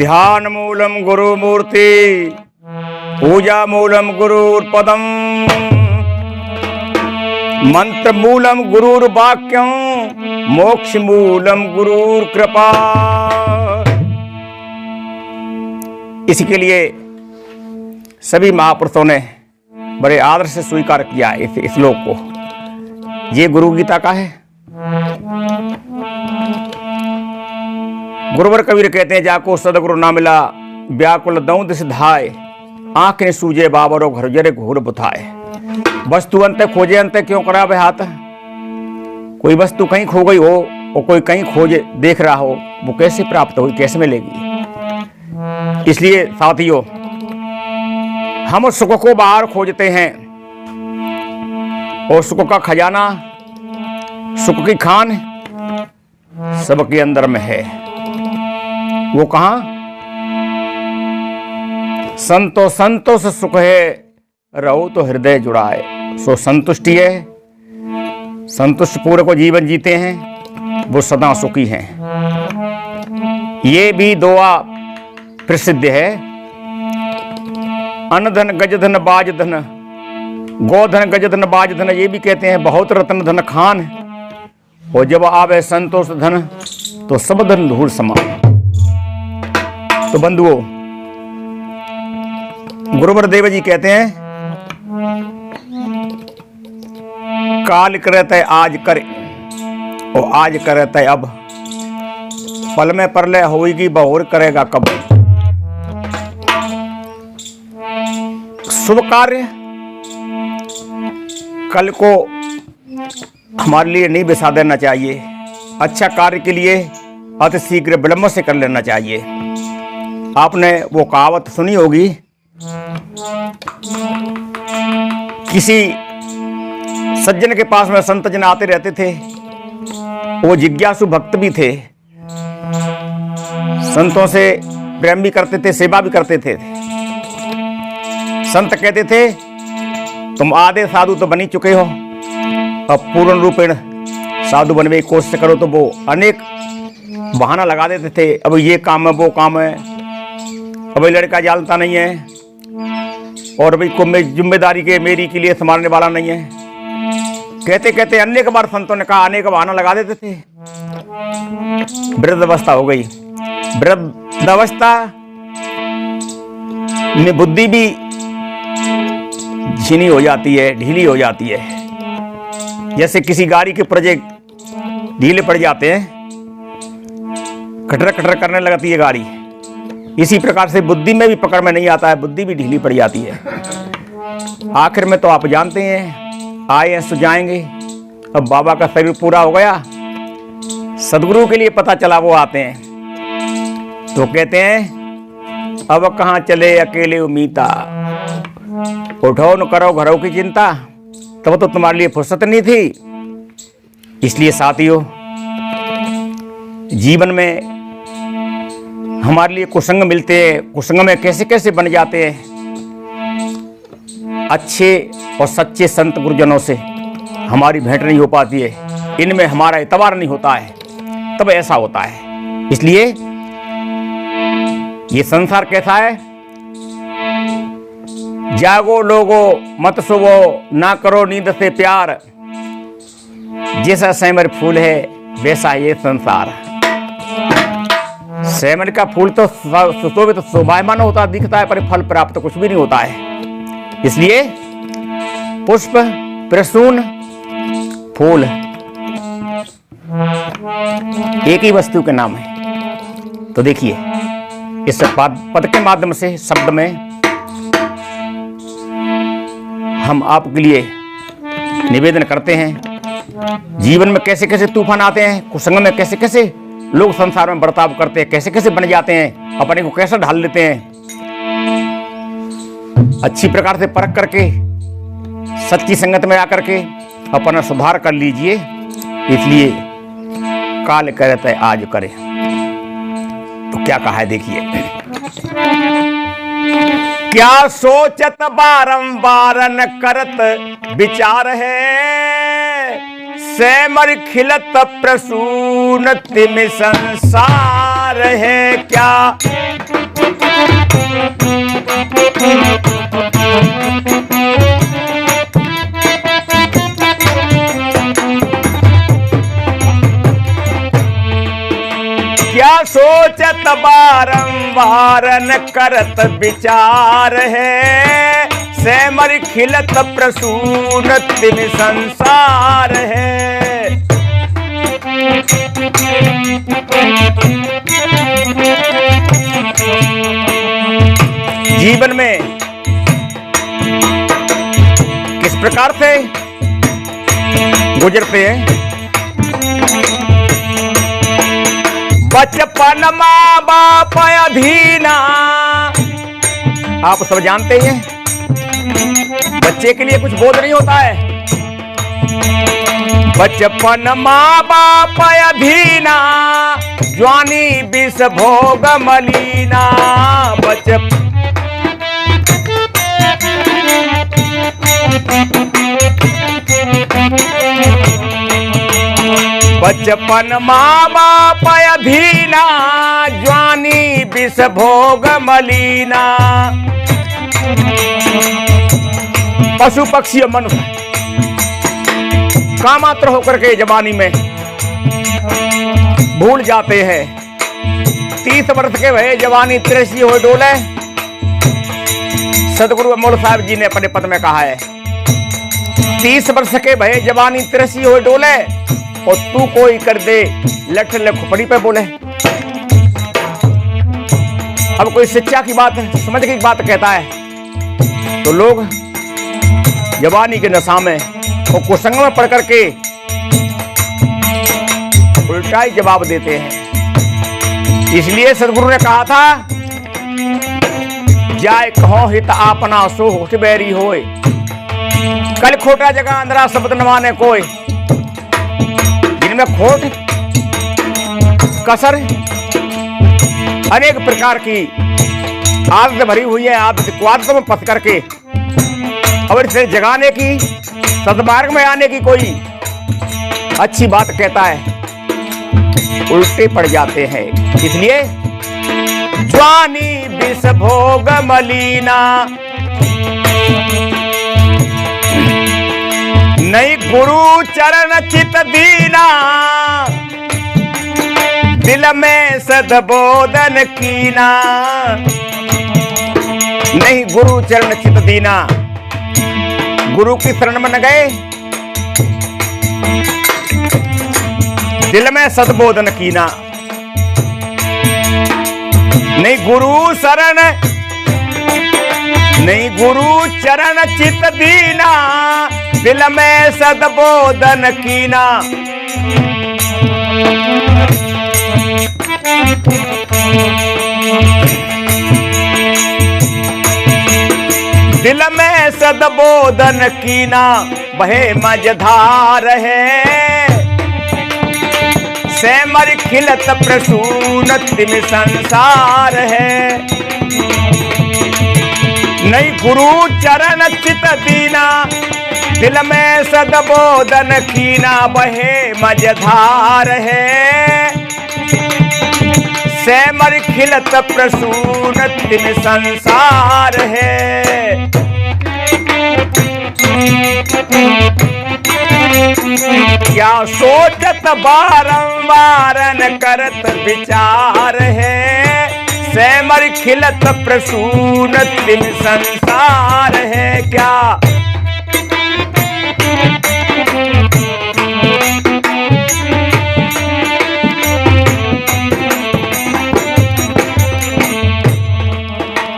ध्यान मूलम गुरु मूर्ति, पूजा मूलम गुरुर्पदम, मंत्र मूलम गुरुर वाक्यम, मोक्ष मूलम गुरुर कृपा। इसी के लिए सभी महापुरुषों ने बड़े आदर से स्वीकार किया इस श्लोक को। ये गुरु गीता का है। गुरुवर कबीर कहते हैं, जाको सदगुरु ना मिला व्याकुल दऊं दिस धाय, आंख ने सूझे बाबरो घर जरे घूर बुथाए। वस्तु अंत खोजे अंत क्यों करा वे हाथ। कोई वस्तु कहीं खो गई हो और कोई कहीं खोजे देख रहा हो, वो कैसे प्राप्त होगी, कैसे मिलेगी। इसलिए साथियों, हम सुख को बाहर खोजते हैं और सुख का खजाना, सुख की खान सबके अंदर में है। वो कहां? संतोष सुख है, रहो तो हृदय जुड़ाए। सो संतुष्टि है, संतुष्ट पूर्वक को जीवन जीते हैं, वो सदा सुखी हैं। ये भी दुआ प्रसिद्ध है, अन्न धन गज धन बाज धन, गोधन गज धन बाज धन। ये भी कहते हैं बहुत रत्न धन खान, और जब आवे संतोष धन तो सब धन धूल समान। तो बंधुओं, गुरुवर देव जी कहते हैं, काल करते आज करे और आज करते अब, पल में परलय होगी बहुर करेगा कब। शुभ कार्य कल को हमारे लिए नहीं बिसा देना चाहिए। अच्छा कार्य के लिए अति शीघ्र विलंब से कर लेना चाहिए। आपने वो कहावत सुनी होगी, किसी सज्जन के पास में संत जन आते रहते थे। वो जिज्ञासु भक्त भी थे, संतों से प्रेम भी करते थे, सेवा भी करते थे। संत कहते थे, तुम आधे साधु तो बनी चुके हो, अब पूर्ण रूपेण साधु बनने की कोशिश करो। तो वो अनेक बहाना लगा देते थे, अब ये काम है, वो काम है, अब लड़का जानता नहीं है, और भाई को जिम्मेदारी के मेरी के लिए संभालने वाला नहीं है। कहते कहते अनेक बार संतों ने कहा, अनेक बहाना लगा देते थे। वृद्धावस्था हो गई। वृद्धावस्था में बुद्धि भी झीनी हो जाती है, ढीली हो जाती है। जैसे किसी गाड़ी के पुर्जे ढीले पड़ जाते हैं, खटर खटर करने लगती है गाड़ी। इसी प्रकार से बुद्धि में भी पकड़ में नहीं आता है, बुद्धि भी ढीली पड़ जाती है। आखिर में तो आप जानते हैं, आए हैं सो जाएंगे। अब बाबा का शरीर पूरा हो गया, सदगुरु के लिए पता चला वो आते हैं, तो कहते हैं, अब कहाँ चले अकेले उमीता, उठो न करो घरों की चिंता। तब तो तुम्हारे लिए फुर्सत नहीं थी। इसलिए साथियों, जीवन में हमारे लिए कुसंग मिलते हैं। कुसंग में कैसे कैसे बन जाते हैं। अच्छे और सच्चे संत गुरुजनों से हमारी भेंट नहीं हो पाती है, इनमें हमारा इतबार नहीं होता है, तब ऐसा होता है। इसलिए ये संसार कैसा है, जागो लोगो मत सोवो, ना करो नींद से प्यार, जैसा सेमर फूल है वैसा ये संसार। सेमर का फूल तो सुशोभित तो शोभायमान होता दिखता है, पर फल प्राप्त कुछ भी नहीं होता है। इसलिए पुष्प प्रसून फूल एक ही वस्तु के नाम है। तो देखिए, इस पद के माध्यम से, शब्द में हम आपके लिए निवेदन करते हैं। जीवन में कैसे कैसे तूफान आते हैं, कुसंग में कैसे कैसे लोग संसार में बर्ताव करते हैं, कैसे कैसे बन जाते हैं, अपने को कैसे ढाल लेते हैं। अच्छी प्रकार से परख करके, सच्ची संगत में आकर के अपना सुधार कर लीजिए। इसलिए काल करते आज करे। तो क्या कहा है देखिए, क्या सोचत बारंबार न करत विचार है, सेमर खिलत प्रसून तिम संसार है क्या। क्या सोचत बारंबार न करत विचार है, सेमर खिलत प्रसून तिन संसार है। जीवन में किस प्रकार से गुजरते हैं। बचपन माँ बाप अधीना, आप सब जानते हैं बच्चे के लिए कुछ बोध नहीं होता है। बचपन माँ बाप अधीना, ज्वानी विष भोग मलीना। बचपन माँ बाप अधीना, ज्वानी विष भोग मलीना। पशु पक्षी और मनुष्य कामात्र होकर के जवानी में भूल जाते हैं। 30 वर्ष के भय जवानी 83 हो डोले। सदगुरु अमोल साहब जी ने अपने पद में कहा है, 30 वर्ष के भय जवानी 83 हो डोले, और तू कोई कर दे लठ लखपड़ी पे बोले। अब कोई शिक्षा की बात समझ की बात कहता है तो लोग जवानी के नशा में और कुसंग में पढ़ करके उल्टा ही जवाब देते हैं। इसलिए सदगुरु ने कहा था, जाय कहो हित आपना सो होठ बैरी होए, कल खोटा जगह अंदरा शब्द न माने कोई। जिनमें खोट कसर अनेक प्रकार की आदत भरी हुई है, आदत क्वादत में फंस करके और इसे जगाने की, सद्मार्ग में आने की कोई अच्छी बात कहता है, उल्टे पड़ जाते हैं। इसलिए ज्वानी विष भोग मलीना, नहीं गुरु चरण चित दीना, दिल में सद्बोधन कीना। नहीं गुरु चरण चित दीना, गुरु की शरण में न गए, दिल में सद्बोधन कीना। नहीं गुरु शरण, नहीं गुरु चरण चित दीना, दिल में सद्बोधन कीना। दिल में सद्बोधन कीना, बहे मझधार है, सेमर खिलत प्रसून तिन संसार है। नहीं गुरु चरण चित दीना, दिल में सद्बोधन कीना, बहे मझधार है, सेमर खिलत प्रसून तिन संसार है। क्या सोचत बारंबार न करत विचार है, सेमर खिलत प्रसून तिन संसार है। क्या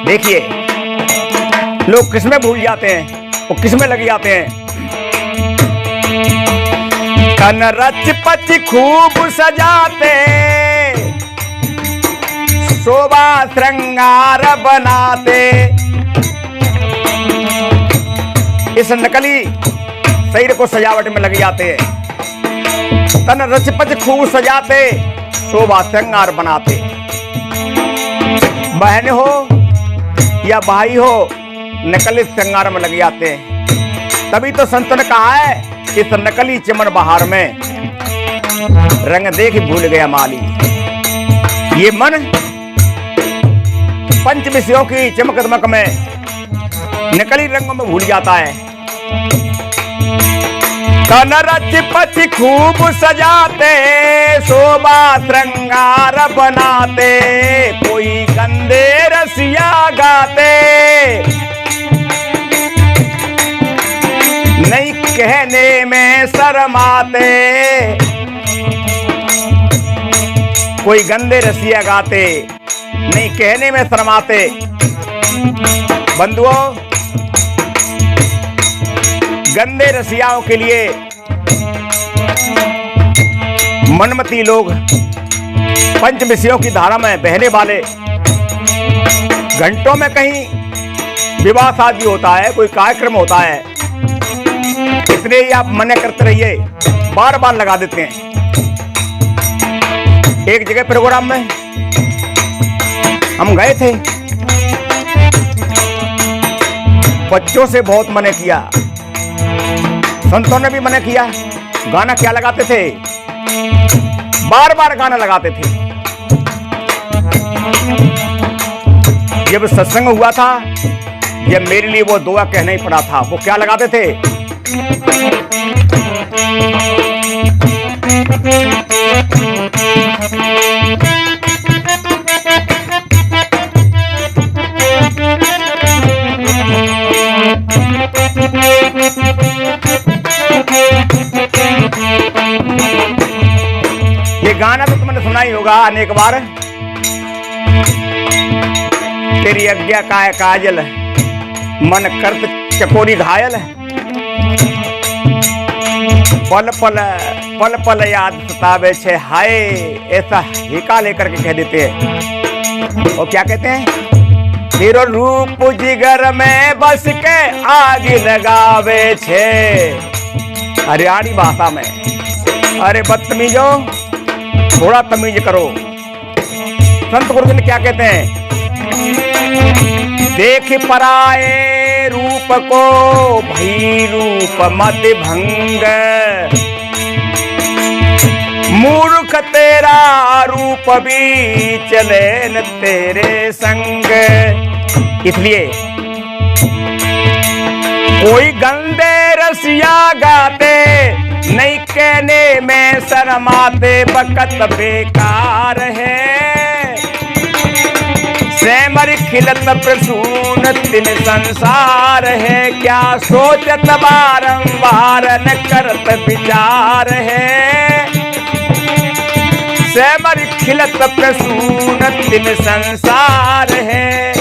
देखिए लोग किसमें भूल जाते हैं और किसमें लग जाते हैं। तन रच पच खूब सजाते, शोभा श्रृंगार बनाते। इस नकली शरीर को सजावट में लग जाते हैं। तन रच पच खूब सजाते, शोभा श्रृंगार बनाते। बहन हो या भाई हो, नकली श्रृंगार में लग जाते हैं। तभी तो संतों ने कहा है, इस नकली चमन बहार में रंग देख भूल गया माली। ये मन पंच विषयों की चमक दमक में नकली रंगों में भूल जाता है। तन रच पच खूब सजाते, शोभा श्रृंगार बनाते, कोई गंदे रसिया गाते, नहीं कहने में शर्माते, कोई गंदे रसिया गाते, नहीं कहने में शर्माते। बंधुओं, गंदे रसियाओं के लिए मनमती लोग पंच विषयों की धारा में बहने वाले, घंटों में कहीं विवाह शादी होता है, कोई कार्यक्रम होता है, इतने ही आप मना करते रहिए, बार बार लगा देते हैं। एक जगह प्रोग्राम में हम गए थे, बच्चों से बहुत मना किया, संतों ने भी मना किया। गाना क्या लगाते थे? बार बार गाना लगाते थे। जब सत्संग हुआ था, जब मेरे लिए वो दुआ कहना ही पड़ा था, वो क्या लगाते थे? ये गाना तो तुमने सुना ही होगा अनेक बार। तेरी आज्ञा का है काजल, मन करत चकोरी घायल, पल पल पल पल याद सतावे छे हाय, ऐसा हिका लेकर के कह देते हैं। और क्या कहते हैं? तेरो रूप जिगर में बस के आग लगावे छे, हरियाणी भाषा में। अरे बदतमीजो, थोड़ा तमीज करो। संत गुरुजन क्या कहते हैं? देख पराए रूप को भई रूप मत भंग, मूर्ख तेरा रूप भी चले न तेरे संग। इसलिए कोई गंदे रसिया गाते, नहीं कहने में शर्माते, बकत बेकार है। सेमर खिलत प्रसून तिन संसार है, क्या सोचत बारंबार न करत विचार है। सेमर खिलत प्रसून तिन संसार है।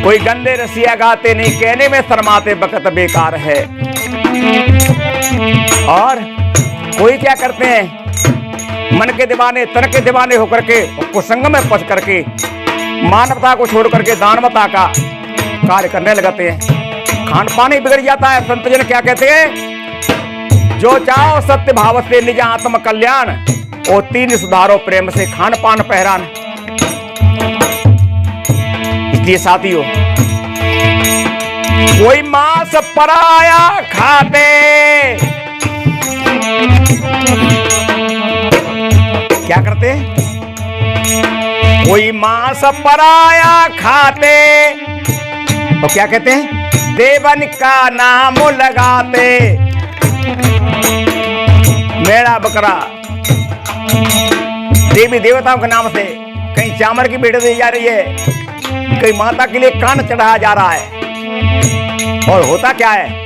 कोई गंदे रसिया गाते, नहीं कहने में शर्माते, बकत बेकार है। और कोई क्या करते हैं? मन के दीवाने, तन के दीवाने होकर के, कुसंग में फंस करके, मानवता को छोड़ करके दानवता का कार्य करने लगते हैं। खान पान ही बिगड़ जाता है। संत जन क्या कहते हैं? जो चाहो सत्य भाव से निज आत्म कल्याण, और तीन सुधारो प्रेम से खान पान पहरान। इसलिए साथियों, कोई मांस पराया खाते, क्या करते? कोई मांस पराया खाते, तो क्या कहते हैं? देवन का नाम लगाते। मेरा बकरा देवी देवताओं के नाम से कहीं चामर की भेंट दी जा रही है, कहीं माता के लिए कान चढ़ाया जा रहा है। और होता क्या है?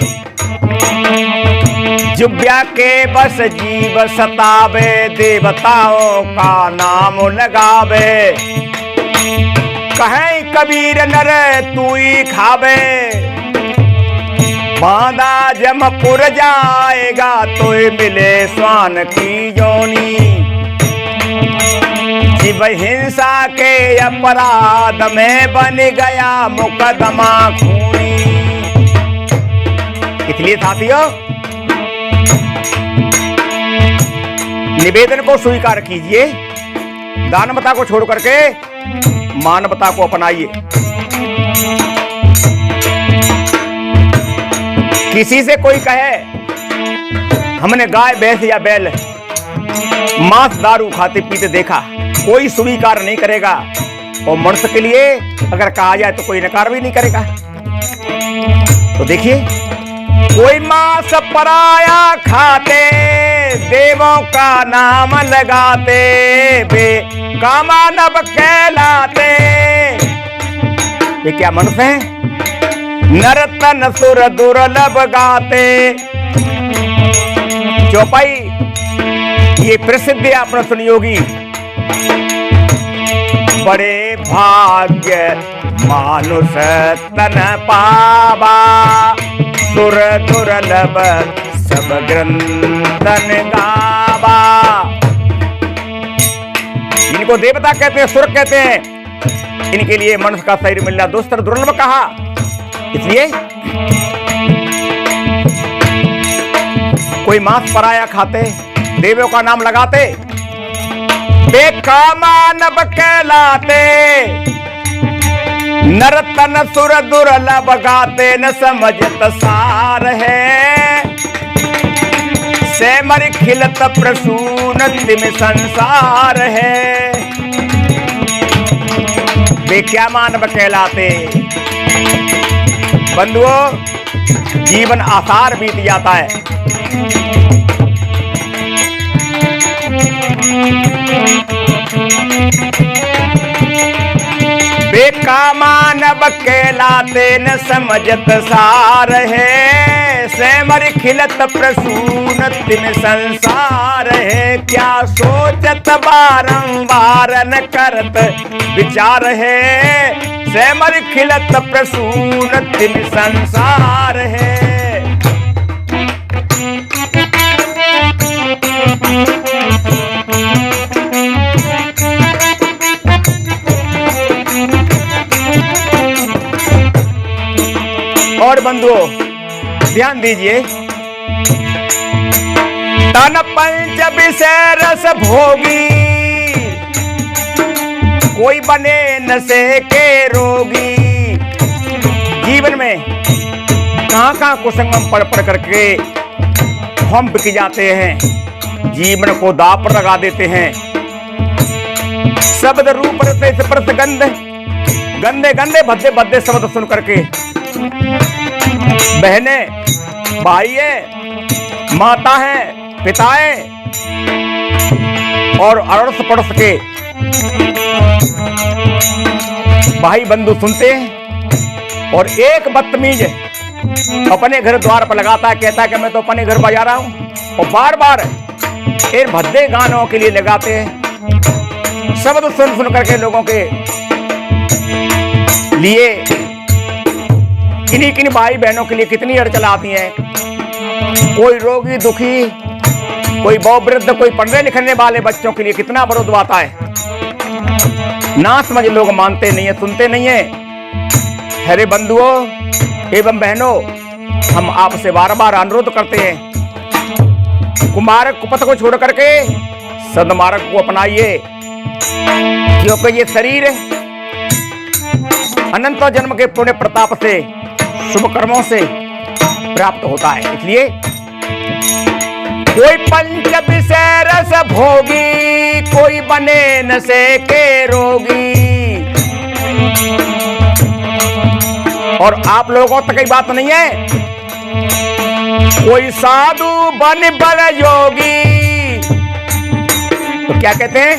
जुब्या के बस जीव सतावे, देवताओं का नाम लगावे। कहे कबीर नर तू ही खावे, बांदा जमपुर जाएगा तो मिले स्वान की जोनी। जीव हिंसा के अपराध में बन गया मुकदमा खूनी। इसलिए साथियों, निवेदन को स्वीकार कीजिए, दानवता को छोड़ करके मानवता को अपनाइए। किसी से कोई कहे हमने गाय भैंस या बैल मांस दारू खाते पीते देखा, कोई स्वीकार नहीं करेगा, और मनुष्य के लिए अगर कहा जाए तो कोई नकार भी नहीं करेगा। तो देखिए, कोई मांस पराया खाते, देवों का नाम लगाते, वे कामानव कहलाते। ये क्या मनुष्य है? नरतन सुर दुर्लभ गाते। चौपाई ये प्रसिद्ध है, आपने सुनी होगी। बड़े भाग्य मानुष तन पावा, सुर दुर्लभ सब ग्रंथन गावा। इनको देवता कहते हैं, सुर कहते हैं। इनके लिए मनुष्य का शरीर मिलना दोस्तर दुर्लभ कहा। इसलिए कोई मांस पराया खाते, देवों का नाम लगाते, बेकामानव कहलाते, नरतन सुर दुर्लभ गाते, न समझत सार है, सेमर खिलत प्रसून तिम संसार है। वे क्या मानव कहलाते। बंधुओं, जीवन आसार बीत जाता है। बेकामानव कहलाते, न समझत सार है, सेमर खिलत प्रसून तिम संसार है। क्या सोचत बारंबार न करत विचार है, सेमर खिलत प्रसून तिम संसार है। और बंधुओं, ध्यान दीजिए, तन पंच विषय रस भोगी, कोई बने नशे के रोगी। जीवन में कहां कुसंगम पढ़ करके हम बिक जाते हैं, जीवन को दांव पर लगा देते हैं। शब्द रूप रस स्पर्श गंध, गंदे गंदे भद्दे भद्दे शब्द सुन करके बहने, भाई है, माता है, पिताएं और अड़ोस पड़ोस के भाई बंधु सुनते हैं। और एक बदतमीज अपने घर द्वार पर लगाता है, कहता है कि मैं तो अपने घर बजा रहा हूं, और बार बार इन भद्दे गानों के लिए लगाते हैं। शब्द सुन सुन करके लोगों के लिए, किन्हीं किन्हीं भाई बहनों के लिए कितनी अड़चन आती है। कोई रोगी दुखी, कोई बहुवृद्ध, कोई पढ़ने लिखने वाले बच्चों के लिए कितना विरोध आता है। ना समझ लोग मानते नहीं है, सुनते नहीं है। हरे बंधुओं एवं बहनों, हम आपसे बार बार अनुरोध करते हैं, कुमारक कुपथ को छोड़ करके सदमार्ग को अपनाइए, क्योंकि ये शरीर अनंत जन्म के पुण्य प्रताप से, शुभ कर्मों से प्राप्त होता है। इसलिए कोई पंच विषय रस भोगी, कोई बने नशे के रोगी। और आप लोगों तक की बात नहीं है, कोई साधु बन बड़ योगी। तो क्या कहते हैं,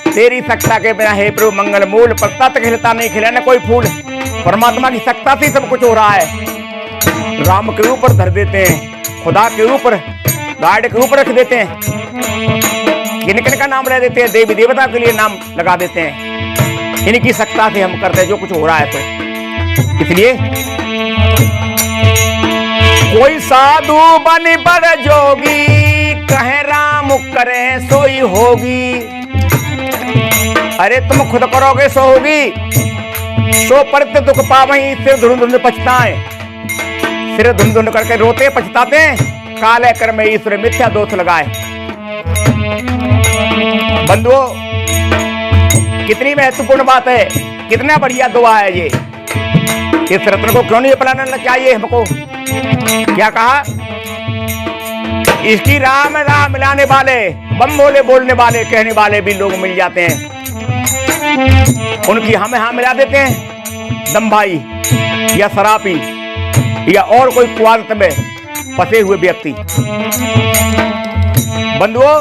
तेरी सत्ता के बिना हे प्रभु मंगल मूल, पत्ता तक हिलता नहीं, खिलाने कोई फूल। परमात्मा की सत्ता से सब कुछ हो रहा है। राम के ऊपर धर देते हैं, खुदा के ऊपर, गार्ड के ऊपर रख देते हैं, किन किन का नाम ले देते हैं, देवी देवता के लिए नाम लगा देते हैं। इनकी सत्ता से हम करते हैं जो कुछ हो रहा है। तो इसलिए कोई साधु बन बड़ जोगी, कहे राम करे सोई होगी। अरे तुम खुद करोगे सो होगी, सो परत दुख पावहीं, सिर धुन धुन पछताए। सिर धुन धुन करके रोते पछताते, काले कर्म में ईश्वर मिथ्या दोष लगाए। बंधुओं, कितनी महत्वपूर्ण बात है, कितना बढ़िया दुआ है ये। इस रत्न को क्यों नहीं अपनाना चाहिए हमको। क्या कहा, इसकी राम राम मिलाने वाले बम बोले बोलने वाले कहने वाले भी लोग मिल जाते हैं, उनकी हमें हाँ मिला देते हैं दम भाई या शराबी या और कोई कुआदत में फंसे हुए व्यक्ति। बंधुओं,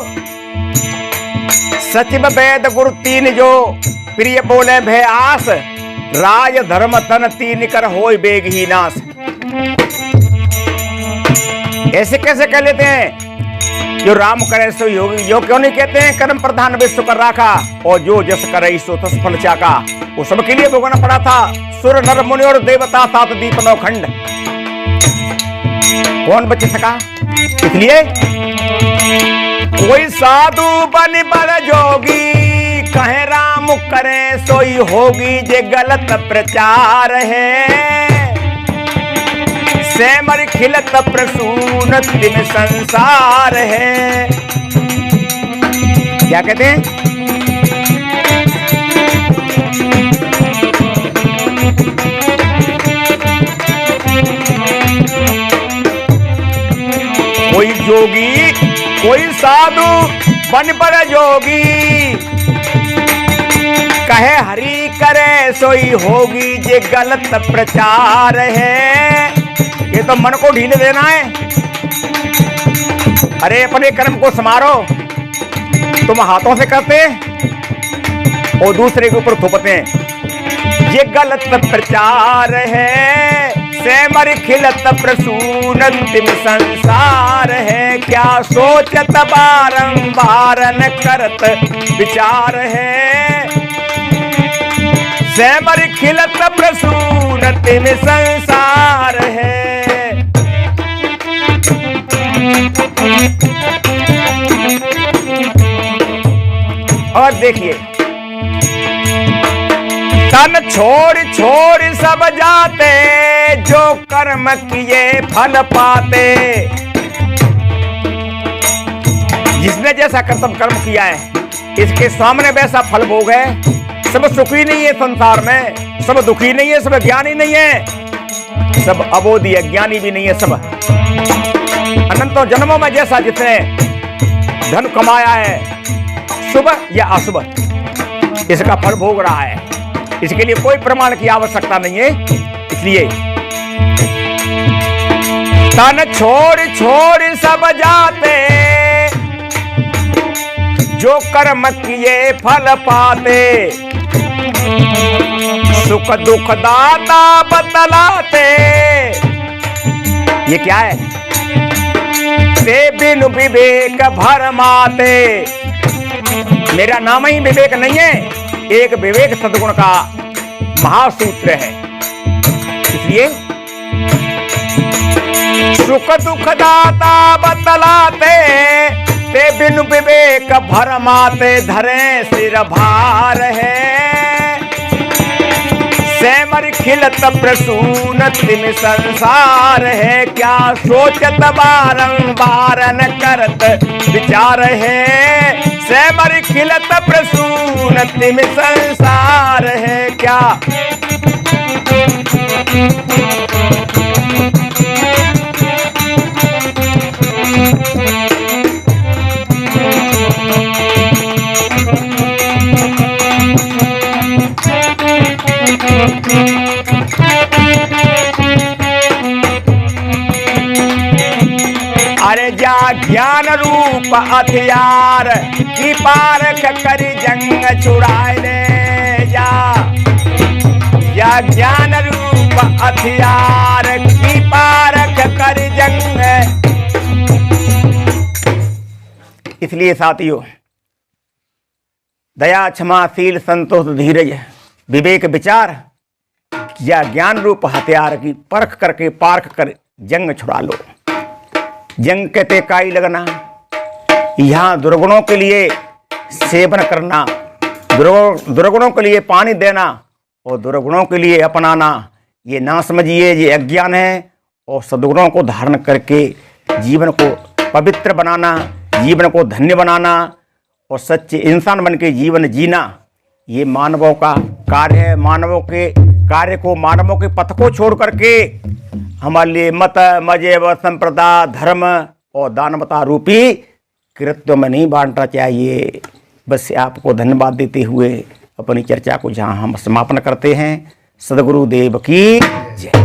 सचिव वेद गुरु तीन जो प्रिय बोले भय आस, राज धर्म तन तीन कर होय बेग ही नाश। ऐसे कैसे कह लेते हैं, जो राम करे सो योगी, जो क्यों नहीं कहते हैं कर्म प्रधान विश्व कर राखा, और जो जस करे सो तस फल चाका। वो सबके लिए भोगना पड़ा था, सुर नर मुनि और देवता सात दीप नौ खंड, कौन बच सका? इसलिए कोई साधु बन बर जोगी, कहे राम करे सोई होगी, जे गलत प्रचार है, सेमर खिलत प्रसून तिम संसार है। क्या कहते हैं? कोई जोगी कोई साधु बन पर जोगी, कहे हरि करे सोई होगी, जे गलत प्रचार है। ये तो मन को ढीले देना है। अरे अपने कर्म को समारो, तुम हाथों से करते और दूसरे के ऊपर थोपते हैं। ये गलत प्रचार है, सेमर खिलत प्रसून तिम संसार है। क्या सोचत बारंबार न करत विचार है, सेमर खिलत प्रसून तिम संसार है। और देखिए, तन छोड़ छोड़ सब जाते, जो कर्म किए फल पाते। जिसने जैसा कर्म किया है, इसके सामने वैसा फल भोग है। सब सुखी नहीं है संसार में, सब दुखी नहीं है, सब ज्ञानी नहीं है, सब अबोधी है, ज्ञानी भी नहीं है। सब अनंतों जन्मों में जैसा जिसने धन कमाया है, शुभ या अशुभ, इसका फल भोग रहा है। इसके लिए कोई प्रमाण की आवश्यकता नहीं है। इसलिए तन छोड़ छोड़ सब जाते, जो कर्म किए फल पाते। सुख दुख दाता बतलाते। ये क्या है? ते बिनु विवेक भरमाते। मेरा नाम ही विवेक नहीं है, एक विवेक सद्गुण का महासूत्र है। इसलिए सुख दुख दाता बतलाते, ते बिनु विवेक भरमाते। धरे सिर भार है, सेमर खिलत प्रसून तिम संसार है। क्या सोचत बारंबार न करत विचार है, सेमर खिलत प्रसून तिम संसार है। क्या अरे जा ज्ञान रूप हथियार की पारख करी जंग छुड़ाए ले। जा ज्ञान रूप हथियार की पारख करी जंग। इसलिए साथियों, दया क्षमा शील संतोष धीरज विवेक विचार या ज्ञान रूप हथियार की परख करके पारख कर जंग छुड़ा लो। जंग कहते काई लगना, यहाँ दुर्गुणों के लिए सेवन करना, दुर्गुणों के लिए पानी देना और दुर्गुणों के लिए अपनाना, ये ना समझिए, ये अज्ञान है। और सद्गुणों को धारण करके जीवन को पवित्र बनाना, जीवन को धन्य बनाना और सच्चे इंसान बन के जीवन जीना, ये मानवों का कार्य है। मानवों के कार्य को, मानवों के पथ को छोड़ करके हमारे लिए मत मजे व संप्रदा धर्म और दानवता रूपी कृत्य में नहीं बांटना चाहिए। बस आपको धन्यवाद देते हुए अपनी चर्चा को जहां हम समापन करते हैं। सद्गुरुदेव की जय।